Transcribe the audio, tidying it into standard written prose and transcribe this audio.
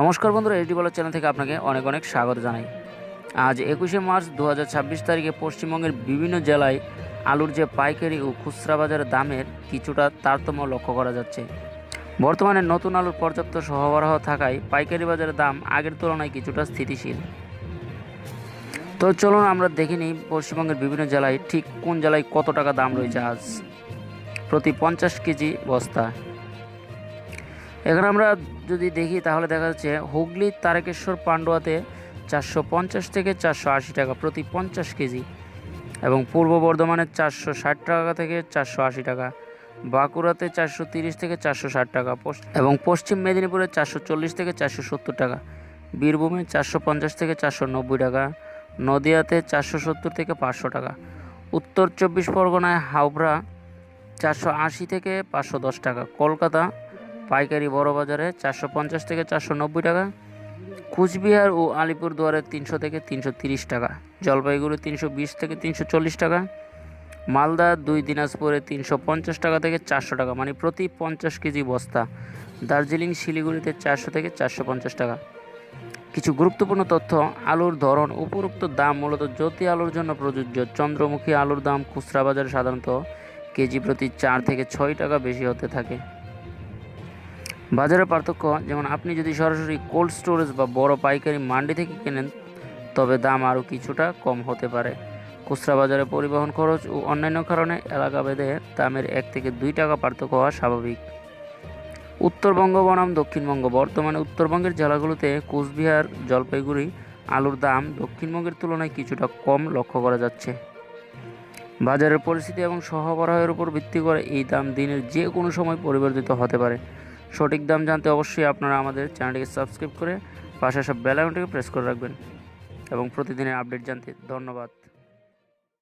নমস্কার বন্ধুরা, এসডি বলার চ্যানেল থেকে আপনাকে অনেক অনেক স্বাগত জানাই। আজ 21শে মার্চ 2026 তারিখে পশ্চিমবঙ্গের বিভিন্ন জেলায় আলুর যে পাইকারি ও খুচরা বাজারের দামের কিছুটা তারতম্য লক্ষ্য করা যাচ্ছে। বর্তমানে নতুন আলুর পর্যাপ্ত সরবরাহ থাকায় পাইকারি বাজারের দাম আগের তুলনায় কিছুটা স্থিতিশীল। তো চলুন আমরা দেখে নিই পশ্চিমবঙ্গের বিভিন্ন জেলায় ঠিক কোন জেলায় কত টাকা দাম রয়েছে আজ প্রতি 50 কেজি বস্তা। এখানে আমরা যদি দেখি তাহলে দেখা যাচ্ছে হুগলি তারকেশ্বর পান্ডুয়াতে 450 থেকে 480 টাকা প্রতি 50 কেজি, এবং পূর্ব বর্ধমানে 460 টাকা থেকে 480 টাকা, বাঁকুড়াতে 430 থেকে 460 টাকা, এবং পশ্চিম মেদিনীপুরে 440 থেকে 470 টাকা, বীরভূমে 450 থেকে 490 টাকা, নদিয়াতে 470 থেকে 500 টাকা, উত্তর 24 পরগনায় হাওড়া 480 থেকে 510 টাকা, কলকাতা পাইকারি বড় বাজারে 450 থেকে 490 টাকা, কুচবিহার ও আলিপুরদুয়ারে 300 থেকে 330 টাকা, জলপাইগুড়ি 320 থেকে 340 টাকা, মালদা 2 দিনাজপুরে 350 টাকা থেকে 400 টাকা মানে প্রতি 50 কেজি বস্তা, দার্জিলিং শিলিগুড়িতে 400 থেকে 450 টাকা। কিছু গুরুত্বপূর্ণ তথ্য: আলুর ধরন। উপরোক্ত দাম মূলত জ্যোতি আলুর জন্য প্রযোজ্য। চন্দ্রমুখী আলুর দাম খুচরা বাজারে সাধারণত কেজি প্রতি 4 থেকে 6 টাকা বেশি হতে থাকে। বাজারের পার্থক্য: যেমন আপনি যদি সরাসরি কোল্ড স্টোরেজ বা বড় পাইকারি মান্ডি থেকে কেনেন তবে দাম আরও কিছুটা কম হতে পারে। খুচরা বাজারে পরিবহন খরচ ও অন্যান্য কারণে এলাকাভেদে দামের 1 থেকে 2 টাকা পার্থক্য হওয়া স্বাভাবিক। উত্তরবঙ্গ বনাম দক্ষিণবঙ্গ। বর্তমানে উত্তরবঙ্গের জেলাগুলোতে কোচবিহার, জলপাইগুড়ি আলুর দাম দক্ষিণবঙ্গের তুলনায় কিছুটা কম লক্ষ্য করা যাচ্ছে। বাজারের পরিস্থিতি এবং সরবরাহের উপর ভিত্তি করে এই দাম দিনের যে কোনো সময় পরিবর্তিত হতে পারে। সঠিক দাম জানতে অবশ্যই আপনারা আমাদের চ্যানেলটিকে সাবস্ক্রাইব করে পাশে আসা বেল আইকনটিকে প্রেস করে রাখবেন এবং প্রতিদিনের আপডেট জানতে ধন্যবাদ।